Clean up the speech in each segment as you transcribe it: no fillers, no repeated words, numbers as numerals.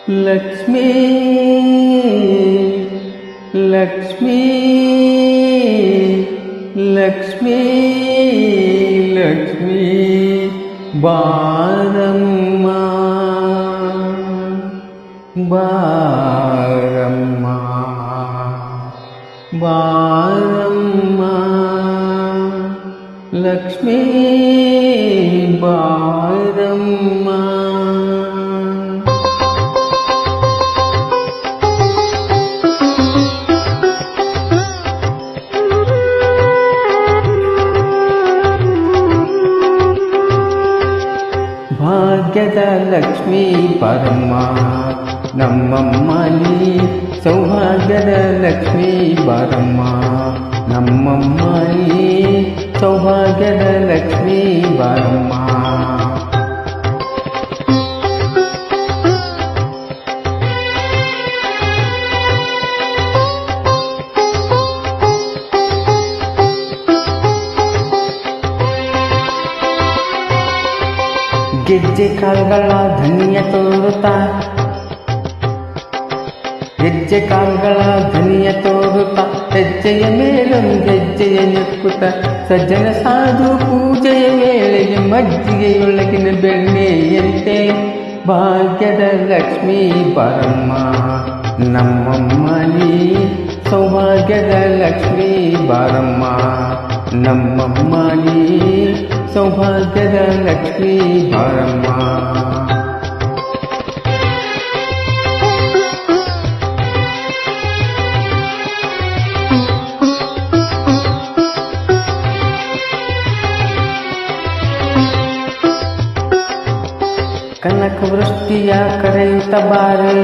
ಲಕ್ಷ್ಮೀ ಲಕ್ಷ್ಮೀ ಲಕ್ಷ್ಮೀ ಲಕ್ಷ್ಮೀ ಬಾರಮ್ಮ ಬಾರಮ್ಮ ಬಾರಮ್ಮ ಲಕ್ಷ್ಮೀ ಬಾರಮ್ಮ. ಭಾಗ್ಯದ ಲಕ್ಷ್ಮೀ ಬಾರಮ್ಮ ನಮ್ಮಮ್ಮ ನೀ, ಸೌಭಾಗ್ಯದ ಲಕ್ಷ್ಮೀ ಬಾರಮ್ಮ ನಮ್ಮಮ್ಮ ನೀ, ಸೌಭಾಗ್ಯದ ಲಕ್ಷ್ಮೀ ಬಾರಮ್ಮ. ಗೆಜ್ಜೆ ಕಾಲ್ಗಳ ಧನ್ಯ ತೋರುತ್ತಾ, ಗೆಜ್ಜೆ ಕಾಲ್ಗಳ ಧನ್ಯ ತೋರುತ್ತಾ, ಹೆಜ್ಜೆಯ ಮೇಲೊಂದೆಜ್ಜೆಯ ನೆಕ್ಕುತ್ತ, ಸಜ್ಜನ ಸಾಧು ಪೂಜೆಯ ವೇಳೆಗೆ ಮಜ್ಜಿಗೆಯೊಳಗಿನ ಬೆಣ್ಣೆಯಂತೆ ಭಾಗ್ಯದ ಲಕ್ಷ್ಮೀ ಬಾರಮ್ಮ ನಮ್ಮಮ್ಮ ನೀ, ಸೌಭಾಗ್ಯದ ಲಕ್ಷ್ಮೀ ಬಾರಮ್ಮ ನಮ್ಮಮ್ಮ ನೀ, ಸೌಭಾಗ್ಯದ ಲಕ್ಷ್ಮೀ ಬಾರಮ್ಮ. ಕನಕ ವೃಷ್ಟಿಯ ಕರೆಯುತ್ತ ಬಾರೆ,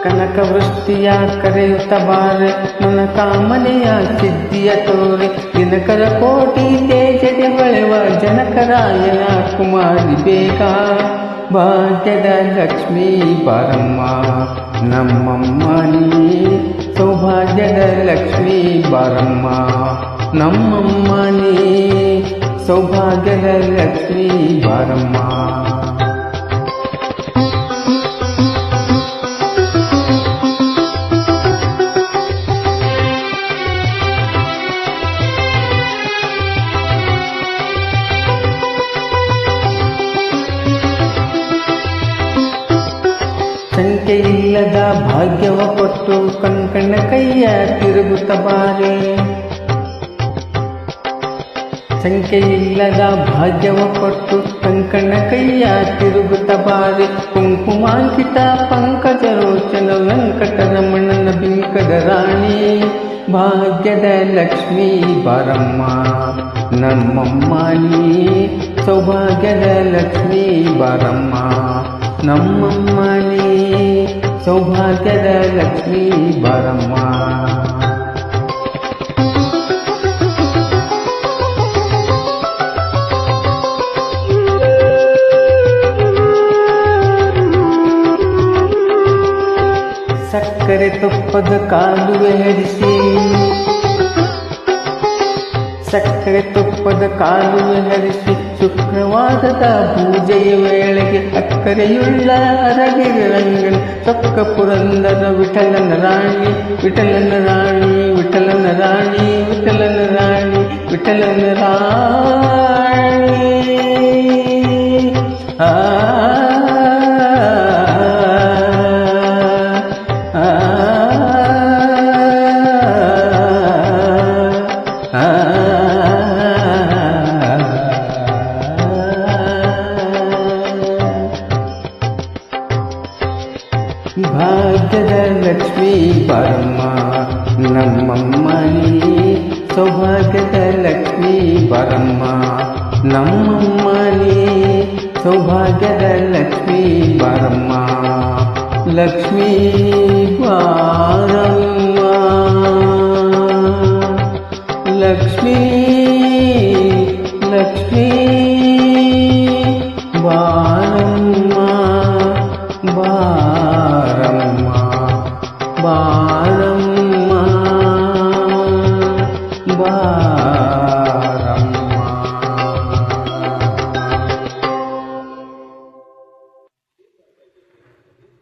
ಕನಕ ವೃಷ್ಟಿಯ ಕರೆಯುತ್ತ ಬಾರೆ, ನನ್ನ ಕಾಮನೆಯ ಸಿದ್ಧಿಯ ತೋರೆ, ದಿನಕರ ಕೋಟಿ ತೇಜದೆ ಹೊಳೆವ ಜನಕರಾಯನ ಕುಮಾರಿ ಬೇಗ ಭಾಗ್ಯದ ಲಕ್ಷ್ಮೀ ಬಾರಮ್ಮ ನಮ್ಮಮ್ಮ ನೀ, ಸೌಭಾಗ್ಯದ ಲಕ್ಷ್ಮೀ ಬಾರಮ್ಮ ನಮ್ಮಮ್ಮ ನೀ, ಸೌಭಾಗ್ಯದ ಲಕ್ಷ್ಮೀ ಬಾರಮ್ಮ. ಸಂಖ್ಯೆಯಿಲ್ಲದ ಭಾಗ್ಯವ ಕೊಟ್ಟು ಕಣ್ಕಣ್ಣ ಕೈಯ ತಿರುಗುತ್ತ ಬಾರೆ, ಸಂಖ್ಯೆಯಿಲ್ಲದ ಭಾಗ್ಯವ ಕೊಟ್ಟು ಕಣ್ಕಣ್ಣ ಕೈಯ ತಿರುಗುತ್ತ ಬಾರೆ, ಕುಂಕುಮಾಂಕಿತ ಪಂಕಜ ರೋಚನ ವೆಂಕಟರಮಣನ ಬಿಂಕದ ರಾಣಿ ಭಾಗ್ಯದ ಲಕ್ಷ್ಮೀ ಬಾರಮ್ಮ ನಮ್ಮಮ್ಮ ನೀ, ಸೌಭಾಗ್ಯದ ಲಕ್ಷ್ಮೀ ಬಾರಮ್ಮ ನಮ್ಮಮ್ಮ ನೀ, ಸೌಭಾಗ್ಯದ ಲಕ್ಷ್ಮೀ ಬಾರಮ್ಮ. ಸಕ್ಕರೆ ತುಪ್ಪದ ಕಾಲುವೆ ಹರಿಸಿ, ಸಕ್ಕರೆ ತುಪ್ಪದ ಕಾಲುವೆ ಹರಿಸಿ, ಶುಕ್ರವಾರದ ಪೂಜೆಯ ವೇಳೆಗೆ ಅಕ್ಕರೆಯುಳ್ಳ ಅರಗಿರಿ ರಂಗನ ಚೊಕ್ಕ ಪುರಂದರ ವಿಠಲನ ರಾಣಿ, ವಿಠಲನ ರಾಣಿ, ವಿಠಲನ ರಾಣಿ, ವಿಠಲನ ರಾಣಿ, ವಿಠಲನ ರಾಣಿ. ಭಾಗ್ಯದ ಲಕ್ಷ್ಮೀ ಬಾರಮ್ಮ ನಮ್ಮಮ್ಮ ನೀ, ಸೌಭಾಗ್ಯದ ಲಕ್ಷ್ಮೀ ಬಾರಮ್ಮ ನಮ್ಮಮ್ಮ ನೀ, ಸೌಭಾಗ್ಯದ ಲಕ್ಷ್ಮೀ ಬಾರಮ್ಮ. ಲಕ್ಷ್ಮೀ ಬಾರಮ್ಮ ಲಕ್ಷ್ಮೀ ಲಕ್ಷ್ಮೀ ಬಾ